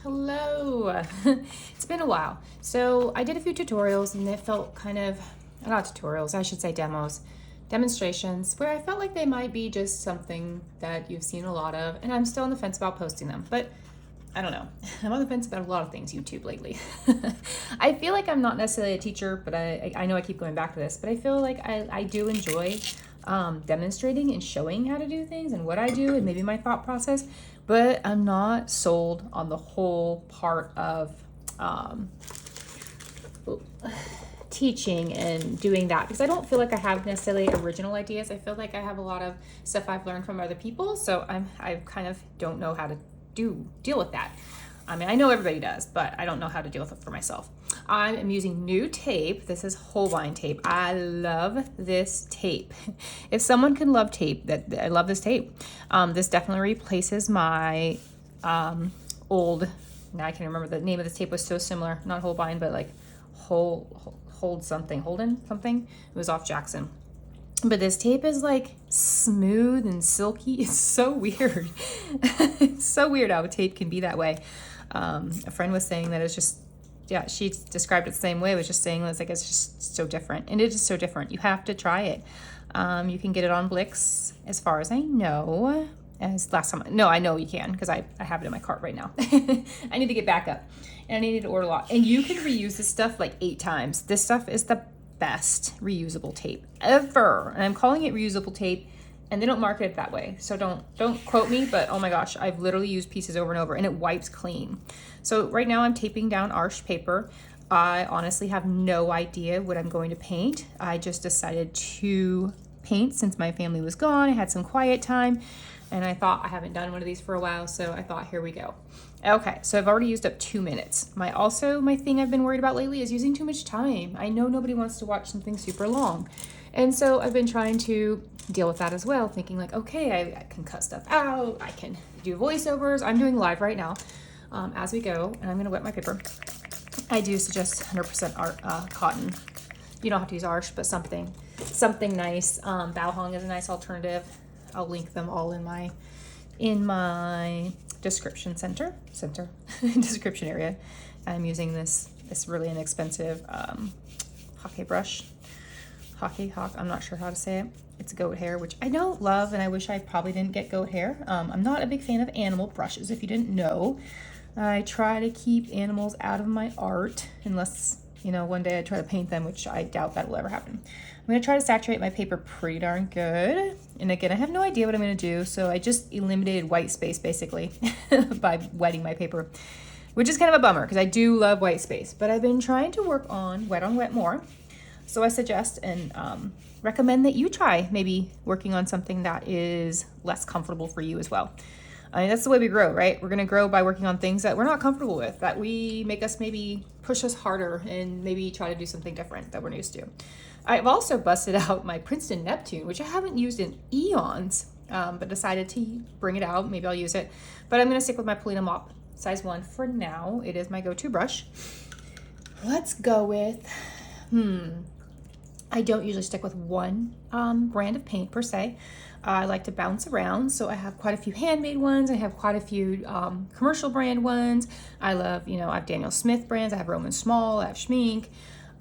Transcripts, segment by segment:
Hello. It's been a while. So I did a few tutorials and it felt kind of, not tutorials, I should say demonstrations, where I felt like they might be just something that you've seen a lot of, and I'm still on the fence about posting them. But I don't know. I'm on the fence about a lot of things YouTube lately. I feel like I'm not necessarily a teacher, but I know I keep going back to this, but I feel like I do enjoy demonstrating and showing how to do things and what I do and maybe my thought process, but I'm not sold on the whole part of teaching and doing that, because I don't feel like I have necessarily original ideas. I feel like I have a lot of stuff I've learned from other people, so I kind of don't know how to deal with that. I mean, I know everybody does, but I don't know how to deal with it for myself. I am using new tape. This is Holbein tape. I love this tape. If someone can love tape, I love this tape. This definitely replaces my old, now I can remember the name of this tape was so similar, not Holbein, but like Holden something. It was off Jackson. But this tape is like smooth and silky. It's so weird. It's so weird how a tape can be that way. A friend was saying that it's just, yeah, she described it the same way. It was just saying it's just so different. And it is so different. You have to try it. You can get it on Blix, as far as I know. As last time, no, I know you can, because I have it in my cart right now. I need to get back up. And I needed to order a lot. And you can reuse this stuff like 8 times. This stuff is the best reusable tape ever. And I'm calling it reusable tape, and they don't market it that way. So don't quote me, but oh my gosh, I've literally used pieces over and over and it wipes clean. So right now I'm taping down Arch paper. I honestly have no idea what I'm going to paint. I just decided to paint since my family was gone. I had some quiet time and I thought I haven't done one of these for a while. So I thought, here we go. Okay, so I've already used up 2 minutes. My thing I've been worried about lately is using too much time. I know nobody wants to watch something super long. And so I've been trying to deal with that as well, thinking like, okay, I can cut stuff out, I can do voiceovers. I'm doing live right now as we go, and I'm gonna wet my paper. I do suggest 100% cotton. You don't have to use Arch, but something nice. Bao Hong is a nice alternative. I'll link them all in my description description area. I'm using this really inexpensive hockey brush. I'm not sure how to say it. It's goat hair, which I don't love, and I wish I probably didn't get goat hair. I'm not a big fan of animal brushes, if you didn't know. I try to keep animals out of my art, unless, one day I try to paint them, which I doubt that will ever happen. I'm gonna try to saturate my paper pretty darn good. And again, I have no idea what I'm gonna do, so I just eliminated white space, basically, by wetting my paper, which is kind of a bummer, because I do love white space, but I've been trying to work on wet more. So I suggest and recommend that you try maybe working on something that is less comfortable for you as well. I mean, that's the way we grow, right? We're going to grow by working on things that we're not comfortable with, that we make us maybe push us harder and maybe try to do something different that we're used to. I've also busted out my Princeton Neptune, which I haven't used in eons, but decided to bring it out. Maybe I'll use it. But I'm going to stick with my Polina Mop size 1 for now. It is my go-to brush. Let's go with... I don't usually stick with one brand of paint per se. I like to bounce around, so I have quite a few handmade ones. I have quite a few commercial brand ones. I love, I have Daniel Smith brands. I have Roman Small. I have Schmink,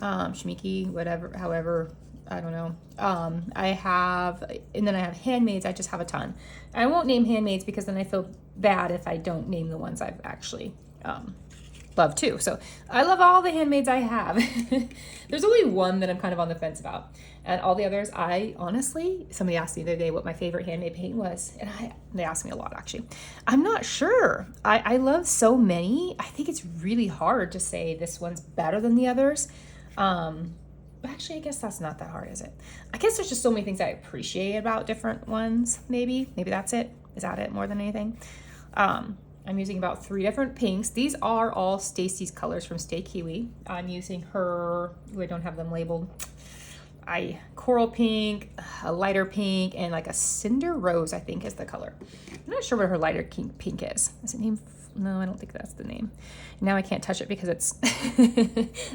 Schminky, whatever, however, I don't know. And then I have handmaids. I just have a ton. I won't name handmaids because then I feel bad if I don't name the ones I've actually love too. So I love all the handmaids I have. There's only one that I'm kind of on the fence about, and all the others, somebody asked me the other day what my favorite handmade paint was, and they asked me a lot actually. I'm not sure. I love so many. I think it's really hard to say this one's better than the others. But actually, I guess that's not that hard, is it? I guess there's just so many things I appreciate about different ones. Maybe that's it. Is that it more than anything? I'm using about 3 different pinks. These are all Stacy's colors from Stay Kiwi. I'm using her, I don't have them labeled. Coral pink, a lighter pink, and like a cinder rose, I think is the color. I'm not sure what her lighter pink is. Is it named? No, I don't think that's the name. Now I can't touch it because it's,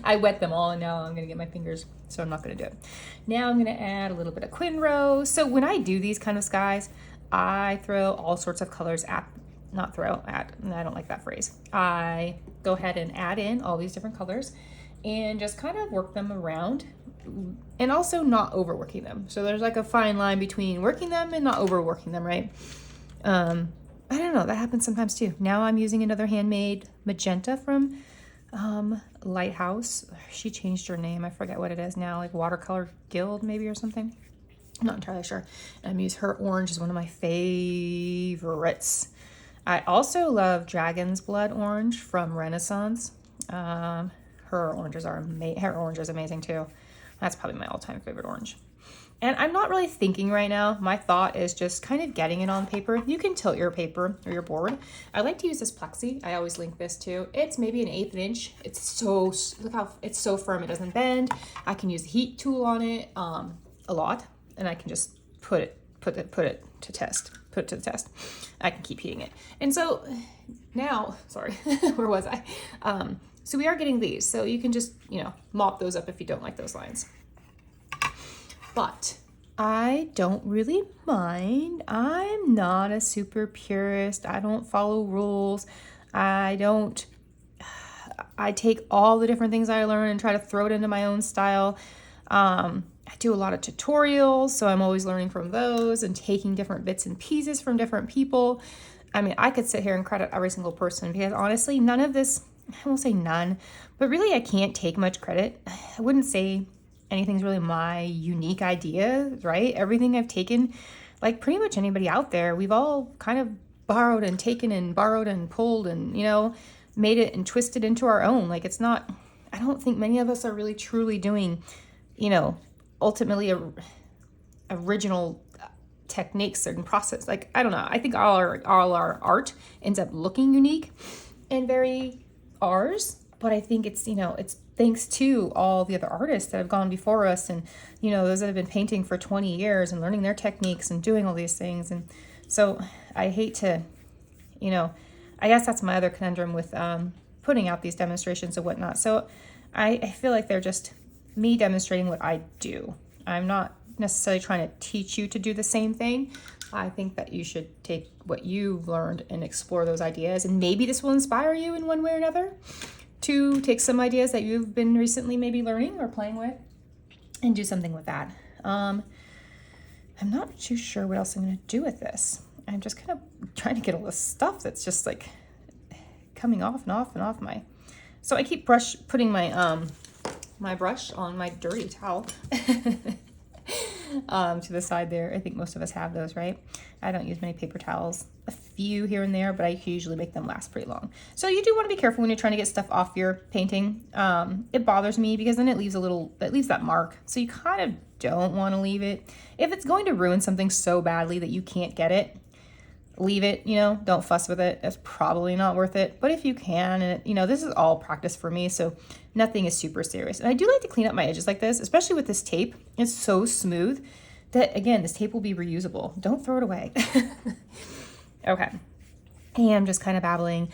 I wet them all and now I'm gonna get my fingers, so I'm not gonna do it. Now I'm gonna add a little bit of Quin Rose. So when I do these kind of skies, I throw all sorts of colors at not throw, add, I don't like that phrase. I go ahead and add in all these different colors and just kind of work them around, and also not overworking them. So there's like a fine line between working them and not overworking them, right? I don't know, that happens sometimes too. Now I'm using another handmade magenta from Lighthouse. She changed her name. I forget what it is now, like Watercolor Guild maybe or something. I'm not entirely sure. I'm using her orange is one of my favorites. I also love Dragon's Blood orange from Renaissance. Her orange is amazing too. That's probably my all-time favorite orange. And I'm not really thinking right now. My thought is just kind of getting it on paper. You can tilt your paper or your board. I like to use this plexi. I always link this too. It's maybe an 1/8 inch. It's so, look how it's so firm. It doesn't bend. I can use the heat tool on it a lot, and I can just put it to the test. I can keep heating it. And so now, sorry, where was I? So we are getting these. So you can just, mop those up if you don't like those lines. But I don't really mind. I'm not a super purist. I don't follow rules. I take all the different things I learn and try to throw it into my own style. I do a lot of tutorials, so I'm always learning from those and taking different bits and pieces from different people. I mean, I could sit here and credit every single person because honestly, none of this, I won't say none, but really I can't take much credit. I wouldn't say anything's really my unique idea, right? Everything I've taken, like pretty much anybody out there, we've all kind of borrowed and taken and borrowed and pulled and, made it and twisted into our own. Like it's not, I don't think many of us are really truly doing, ultimately original techniques and process. Like, I don't know. I think all our art ends up looking unique and very ours, but I think it's, it's thanks to all the other artists that have gone before us and, those that have been painting for 20 years and learning their techniques and doing all these things. And so I hate to, I guess that's my other conundrum with putting out these demonstrations and whatnot. So I feel like they're just me demonstrating what I do. I'm not necessarily trying to teach you to do the same thing. I think that you should take what you've learned and explore those ideas. And maybe this will inspire you in one way or another to take some ideas that you've been recently maybe learning or playing with and do something with that. I'm not too sure what else I'm going to do with this. I'm just kind of trying to get all this stuff that's just like coming off and off and off my... So I keep putting my my brush on my dirty towel to the side there. I think most of us have those, right? I don't use many paper towels, a few here and there, but I usually make them last pretty long. So you do want to be careful when you're trying to get stuff off your painting. It bothers me because then it leaves that mark. So you kind of don't want to leave it. If it's going to ruin something so badly that you can't get it, leave it, don't fuss with it. It's probably not worth it. But if you can, and this is all practice for me, so nothing is super serious. And I do like to clean up my edges like this, especially with this tape. It's so smooth that, again, this tape will be reusable. Don't throw it away. Okay. And I'm just kind of babbling,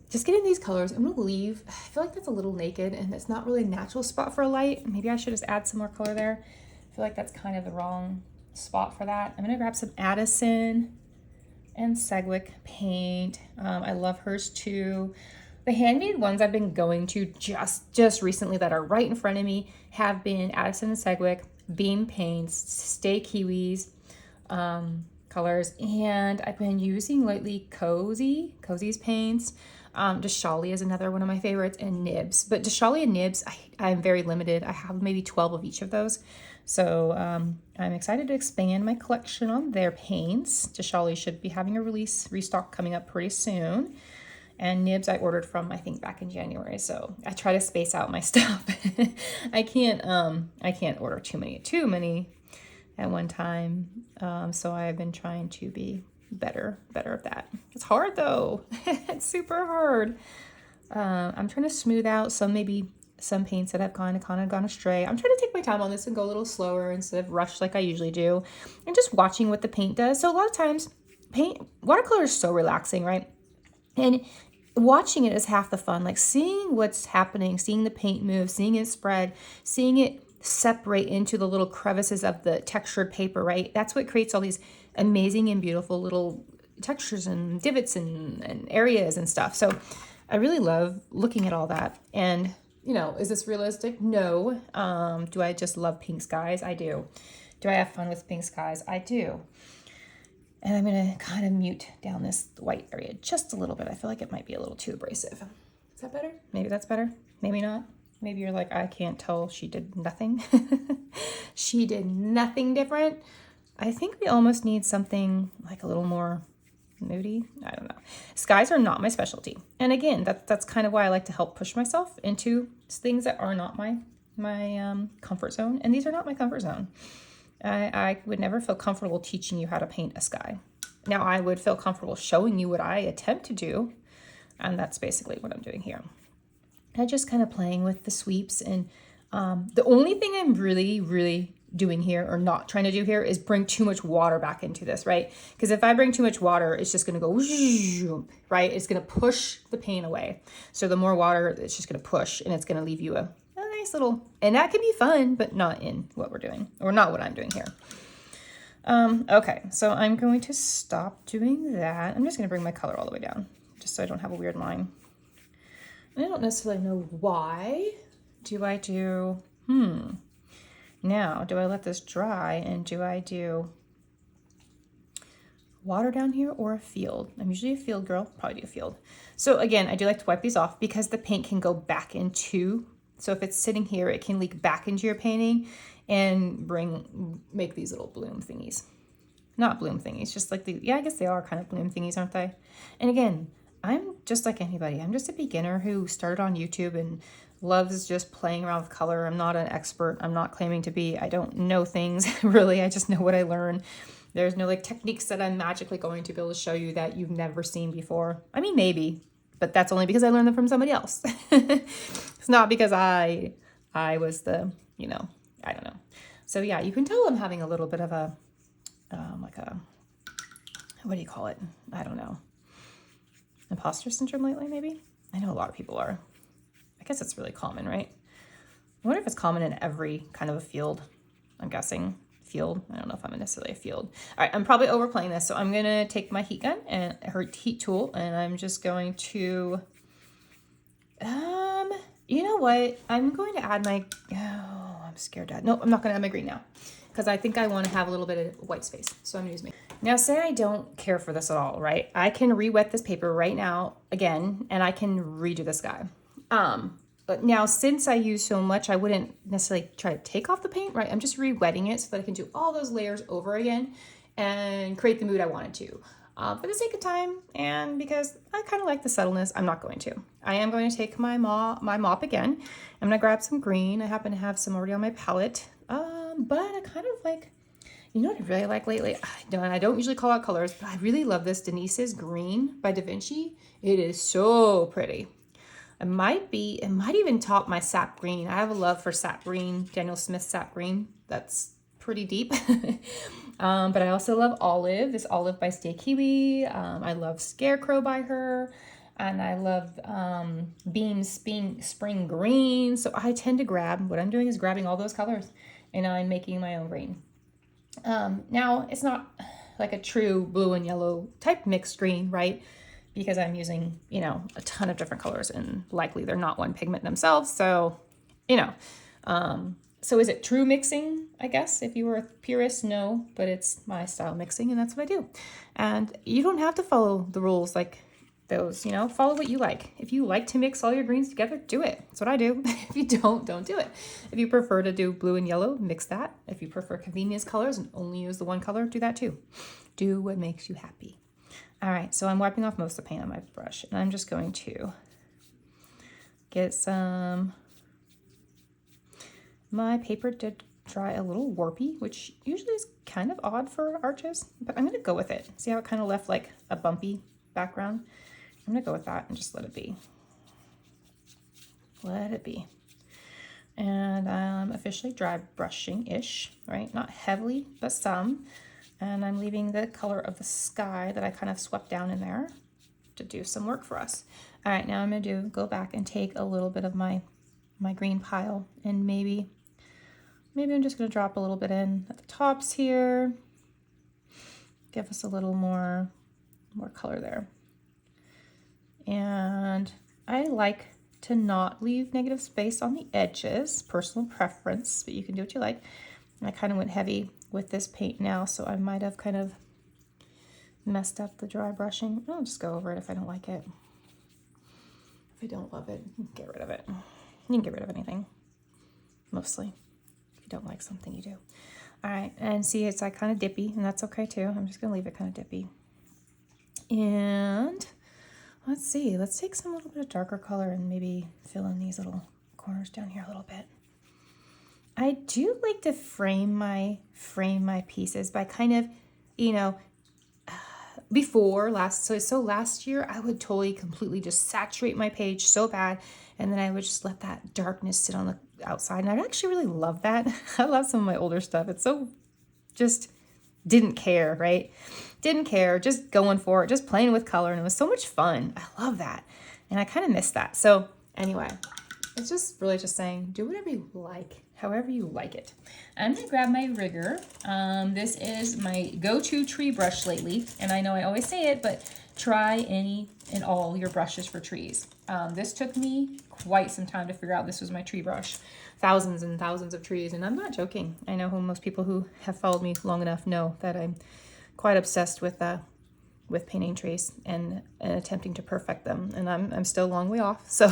just getting these colors. I'm gonna leave, I feel like that's a little naked and it's not really a natural spot for a light. Maybe I should just add some more color there. I feel like that's kind of the wrong spot for that. I'm gonna grab some Addison and Segwick paint. I love hers too. The handmade ones I've been going to just recently that are right in front of me have been Addison and Segwick, Beam Paints, Stay Kiwis, colors, and I've been using lately Cozy's paints. Deshali is another one of my favorites, and Nibs. But Deshali and Nibs, I'm very limited. I have maybe 12 of each of those. So I'm excited to expand my collection on their paints. Deshali should be having a restock coming up pretty soon. And Nibs I ordered from, I think, back in January. So I try to space out my stuff. I can't order too many at one time. So I've been trying to be better at that. It's hard though. It's super hard. I'm trying to smooth out some paints that have kind of gone astray. I'm trying to take my time on this and go a little slower instead of rush like I usually do. And just watching what the paint does. So a lot of times watercolor is so relaxing, right? And watching it is half the fun, like seeing what's happening, seeing the paint move, seeing it spread, seeing it separate into the little crevices of the textured paper, right? That's what creates all these amazing and beautiful little textures and divots and areas and stuff. So I really love looking at all that. And, you know, is this realistic? No. Do I just love pink skies? I do. Do I have fun with pink skies? I do. And I'm going to kind of mute down this white area just a little bit. I feel like it might be a little too abrasive. Is that better? Maybe that's better. Maybe not. Maybe you're like, I can't tell. She did nothing. She did nothing different. I think we almost need something like a little more moody. I don't know. Skies are not my specialty. And again, that's kind of why I like to help push myself into things that are not my comfort zone. And these are not my comfort zone. I would never feel comfortable teaching you how to paint a sky. Now, I would feel comfortable showing you what I attempt to do, and that's basically what I'm doing here. I'm just kind of playing with the sweeps, and the only thing I'm really doing here, or not trying to do here, is bring too much water back into this, right? Because if I bring too much water, it's just going to go, right? It's going to push the paint away. So the more water, it's just going to push, and it's going to leave you a nice little, and that can be fun, but not in what we're doing, or not what I'm doing here. Okay, so I'm going to stop doing that. I'm just going to bring my color all the way down, just so I don't have a weird line. And I don't necessarily know why. Do I do, now, do I let this dry, and do I do water down here or a field? I'm usually a field girl, probably do a field. So again, I do like to wipe these off because the paint can go back into, so if it's sitting here, it can leak back into your painting and make these little bloom thingies. Not bloom thingies, just like I guess they are kind of bloom thingies, aren't they? And again, I'm just like anybody. I'm just a beginner who started on YouTube and loves just playing around with color. I'm not an expert. I'm not claiming to be. I don't know things really. I just know what I learn. There's no like techniques that I'm magically going to be able to show you that you've never seen before. I mean, maybe, but that's only because I learned them from somebody else. It's not because I was the, I don't know. So yeah, you can tell I'm having a little bit of a, what do you call it? I don't know. Imposter syndrome lately, maybe? I know a lot of people are. I guess it's really common, right? I wonder if it's common in every kind of a field. I'm guessing field. I don't know if I'm necessarily a field. All right, I'm probably overplaying this. So I'm going to take my heat gun and her heat tool, and I'm just going to, you know what? I'm going to add my, I'm scared to add. No, I'm not going to add my green now because I think I want to have a little bit of white space. So I'm going to use my, now say I don't care for this at all, right? I can re-wet this paper right now again, and I can redo this guy. But now since I use so much, I wouldn't necessarily try to take off the paint, right? I'm just re-wetting it so that I can do all those layers over again and create the mood I wanted to. For the sake of time, and because I kind of like the subtleness, I'm not going to. I am going to take my mop again. I'm going to grab some green. I happen to have some already on my palette. But I kind of like, you know what I really like lately? I don't usually call out colors, but I really love this Denise's Green by Da Vinci. It is so pretty. It might even top my sap green. I have a love for sap green, Daniel Smith sap green. That's pretty deep. But I also love Olive, this Olive by Stay Kiwi. I love Scarecrow by her. And I love Beam's Spring Green. So I tend to grab, what I'm doing is grabbing all those colors and I'm making my own green. Now, it's not like a true blue and yellow type mixed green, right? Because I'm using, a ton of different colors and likely they're not one pigment themselves. So, so is it true mixing? I guess if you were a purist, no, but it's my style mixing and that's what I do. And you don't have to follow the rules like those, follow what you like. If you like to mix all your greens together, do it. That's what I do. If you don't do it. If you prefer to do blue and yellow, mix that. If you prefer convenience colors and only use the one color, do that too. Do what makes you happy. All right, so I'm wiping off most of the paint on my brush, and I'm just going to get some, my paper did dry a little warpy, which usually is kind of odd for arches, but I'm gonna go with it. See how it kind of left like a bumpy background? I'm gonna go with that and just let it be. Let it be. And I'm officially dry brushing-ish, right? Not heavily, but some. And I'm leaving the color of the sky that I kind of swept down in there to do some work for us. All right, now I'm gonna go back and take a little bit of my green pile and maybe I'm just gonna drop a little bit in at the tops here. Give us a little more more color there. And I like to not leave negative space on the edges, personal preference, but you can do what you like. And I kind of went heavy with this paint now, so I might have kind of messed up the dry brushing. I'll just go over it if I don't like it. If I don't love it, get rid of it. You can get rid of anything, mostly. If you don't like something, you do. All right, and see, it's like kind of dippy, and that's okay too. I'm just gonna leave it kind of dippy. And let's see, let's take some little bit of darker color and maybe fill in these little corners down here a little bit. I do like to frame my pieces by kind of, you know, last year I would totally completely just saturate my page so bad, and then I would just let that darkness sit on the outside, and I actually really love that. I love some of my older stuff. It's so just didn't care, right? Didn't care, just going for it, just playing with color, and it was so much fun. I love that, and I kind of miss that. So anyway, it's just really just saying, do whatever you like, however you like it. I'm gonna grab my rigger. This is my go-to tree brush lately, and I know I always say it, but try any and all your brushes for trees. This took me quite some time to figure out this was my tree brush. Thousands and thousands of trees, and I'm not joking. I know most people who have followed me long enough know that I'm quite obsessed with painting trees and attempting to perfect them, and I'm still a long way off. So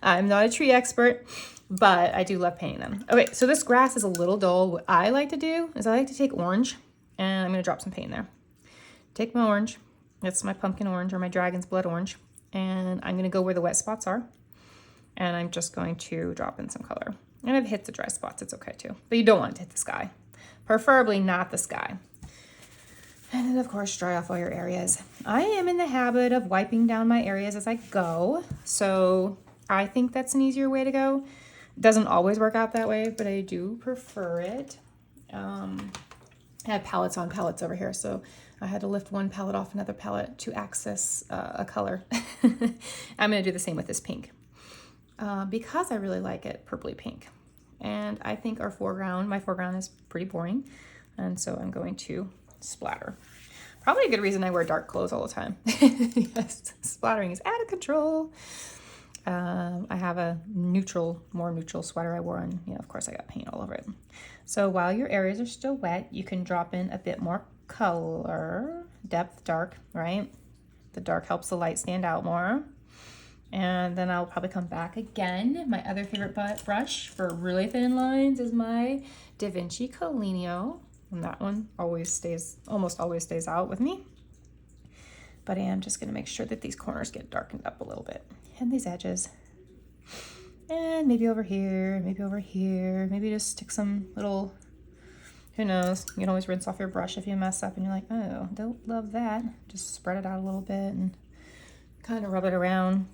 I'm not a tree expert, but I do love painting them. Okay, so this grass is a little dull. What I like to do is I like to take orange, and I'm gonna drop some paint in there. Take my orange, that's my pumpkin orange or my dragon's blood orange, and I'm gonna go where the wet spots are, and I'm just going to drop in some color. And if it hits the dry spots, it's okay too, but you don't want it to hit the sky. Preferably not the sky. And then of course, dry off all your areas. I am in the habit of wiping down my areas as I go, so I think that's an easier way to go. Doesn't always work out that way, but I do prefer it. I have palettes on palettes over here, so I had to lift one palette off another palette to access a color. I'm gonna do the same with this pink because I really like it purpley pink. And I think my foreground is pretty boring, and so I'm going to splatter. Probably a good reason I wear dark clothes all the time. Yes, splattering is out of control. I have a more neutral sweater I wore, and of course I got paint all over it. So while your areas are still wet, you can drop in a bit more color, depth, dark, right? The dark helps the light stand out more. And then I'll probably come back again. My other favorite brush for really thin lines is my Da Vinci Collegno. And that one almost always stays out with me. But I am just gonna make sure that these corners get darkened up a little bit. And these edges. And maybe over here, maybe just stick some little, who knows, you can always rinse off your brush if you mess up and you're like, oh, don't love that. Just spread it out a little bit and kind of rub it around,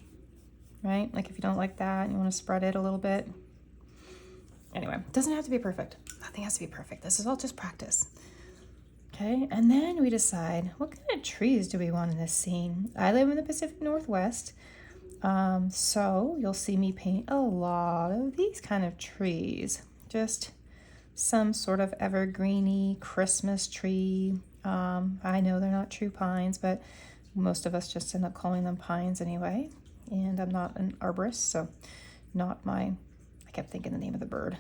right? Like if you don't like that, you wanna spread it a little bit. Anyway, it doesn't have to be perfect. Nothing has to be perfect. This is all just practice. Okay, and then we decide what kind of trees do we want in this scene. I live in the Pacific Northwest, so you'll see me paint a lot of these kind of trees. Just some sort of evergreeny Christmas tree. I know they're not true pines, but most of us just end up calling them pines anyway. And I'm not an arborist, so I kept thinking the name of the bird,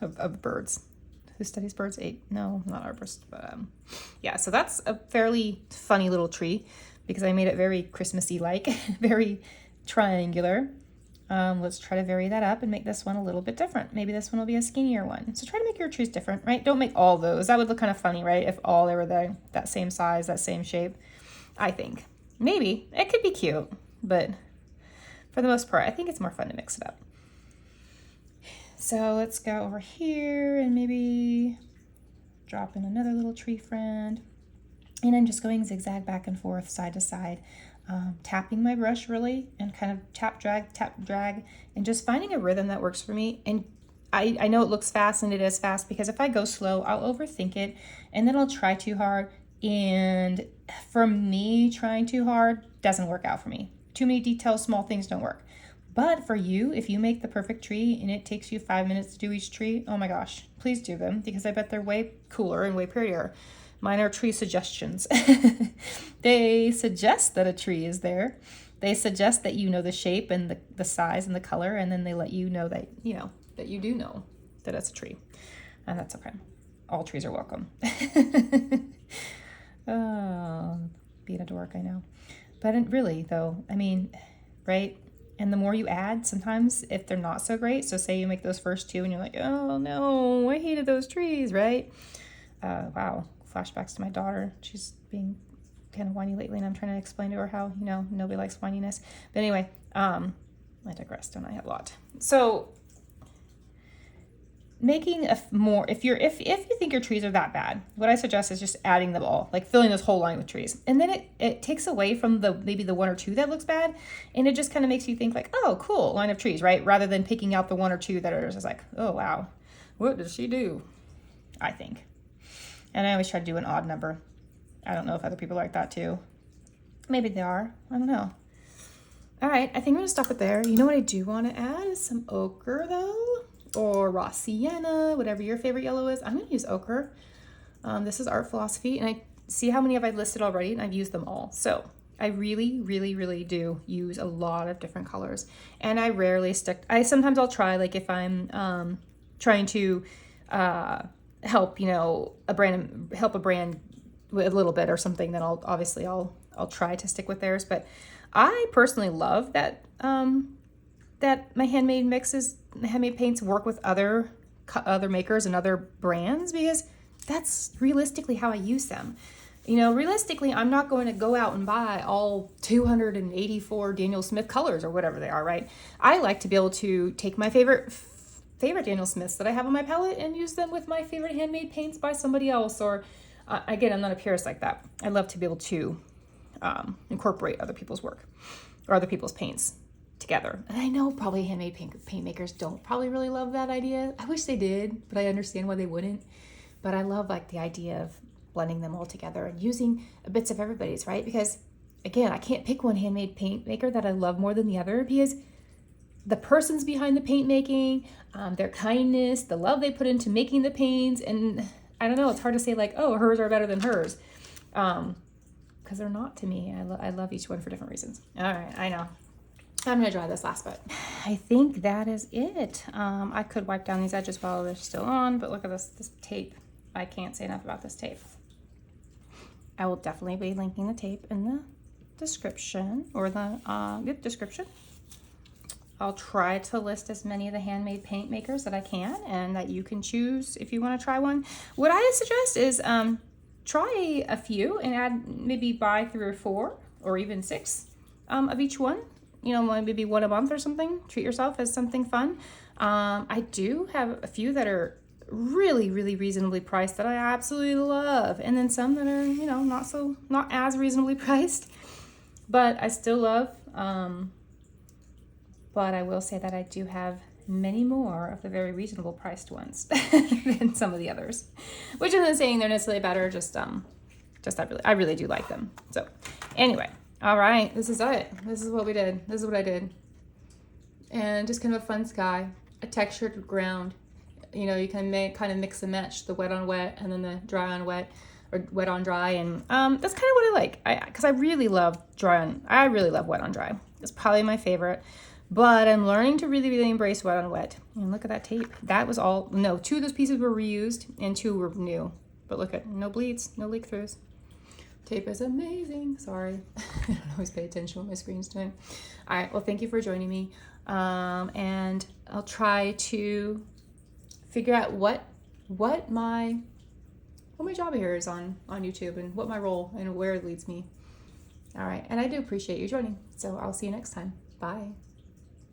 of birds. Who studies birds? No, not arborist, but yeah, so that's a fairly funny little tree because I made it very Christmassy like, very triangular. Let's try to vary that up and make this one a little bit different. Maybe this one will be a skinnier one. So try to make your trees different, right? Don't make all those. That would look kind of funny, right? If all they were that same size, that same shape. I think maybe it could be cute, but for the most part, I think it's more fun to mix it up. So let's go over here and maybe drop in another little tree friend. And I'm just going zigzag back and forth, side to side, tapping my brush really and kind of tap, drag, and just finding a rhythm that works for me. And I know it looks fast, and it is fast, because if I go slow, I'll overthink it and then I'll try too hard. And for me, trying too hard doesn't work out for me. Too many details, small things don't work. But for you, if you make the perfect tree and it takes you 5 minutes to do each tree, oh my gosh, please do them, because I bet they're way cooler and way prettier. Mine are tree suggestions. They suggest that a tree is there. They suggest that you know the shape and the size and the color, and then they let you know that, that you do know that it's a tree. And that's okay. All trees are welcome. Oh, being a dork, I know. But really, though, I mean, right? And the more you add, sometimes if they're not so great, so say you make those first two and you're like, oh no, I hated those trees, right? Wow, flashbacks to my daughter. She's being kind of whiny lately, and I'm trying to explain to her how, nobody likes whininess. But anyway, I digress, don't I? A lot. So making if you think your trees are that bad, what I suggest is just adding them all, like filling this whole line with trees. And then it takes away from maybe the one or two that looks bad, and it just kind of makes you think like, oh, cool, line of trees, right? Rather than picking out the one or two that are just like, oh, wow, what does she do? I think. And I always try to do an odd number. I don't know if other people like that too. Maybe they are. I don't know. All right, I think I'm going to stop it there. You know what I do want to add is some ochre, though, or raw sienna, whatever your favorite yellow is. I'm going to use ochre. This is Art Philosophy, and I see how many have I listed already, and I've used them all. So I really, really, really do use a lot of different colors, and I rarely stick. Sometimes I'll try, like if I'm trying to help, a brand with a little bit or something, then I'll try to stick with theirs. But I personally love that that my handmade paints work with other makers and other brands, because that's realistically how I use them. Realistically, I'm not going to go out and buy all 284 Daniel Smith colors or whatever they are, right? I like to be able to take my favorite Daniel Smiths that I have on my palette and use them with my favorite handmade paints by somebody else. Or again, I'm not a purist like that. I love to be able to incorporate other people's work or other people's paints together. And I know probably handmade paint makers don't probably really love that idea. I wish they did, but I understand why they wouldn't. But I love like the idea of blending them all together and using bits of everybody's, right? Because again, I can't pick one handmade paint maker that I love more than the other, because the person's behind the paint making, their kindness, the love they put into making the paints, and I don't know, it's hard to say like, oh, hers are better than hers, because they're not to me. I love each one for different reasons. All right, I know. I'm gonna dry this last bit. I think that is it. I could wipe down these edges while they're still on, but look at this tape. I can't say enough about this tape. I will definitely be linking the tape in the description, or the description. I'll try to list as many of the handmade paint makers that I can, and that you can choose if you want to try one. What I suggest is try a few and maybe buy 3 or 4 or even 6 of each one. Maybe one a month or something. Treat yourself as something fun. I do have a few that are really, really reasonably priced that I absolutely love, and then some that are, not as reasonably priced, but I still love. But I will say that I do have many more of the very reasonable priced ones than some of the others, which isn't saying they're necessarily better. Just I really do like them. So anyway, all right, this is it. This is what we did. This is what I did, and just kind of a fun sky, a textured ground. You can kind of mix and match the wet on wet and then the dry on wet, or wet on dry, and that's kind of what I like. Because I really love I really love wet on dry. It's probably my favorite. But I'm learning to really, really embrace wet on wet. And look at that tape. That was 2 of those pieces were reused and 2 were new. But look at, no bleeds, no leak throughs. Tape is amazing. Sorry. I don't always pay attention what my screen's doing. All right, well, thank you for joining me. And I'll try to figure out what my job here is on YouTube, and what my role and where it leads me. All right, and I do appreciate you joining. So I'll see you next time. Bye.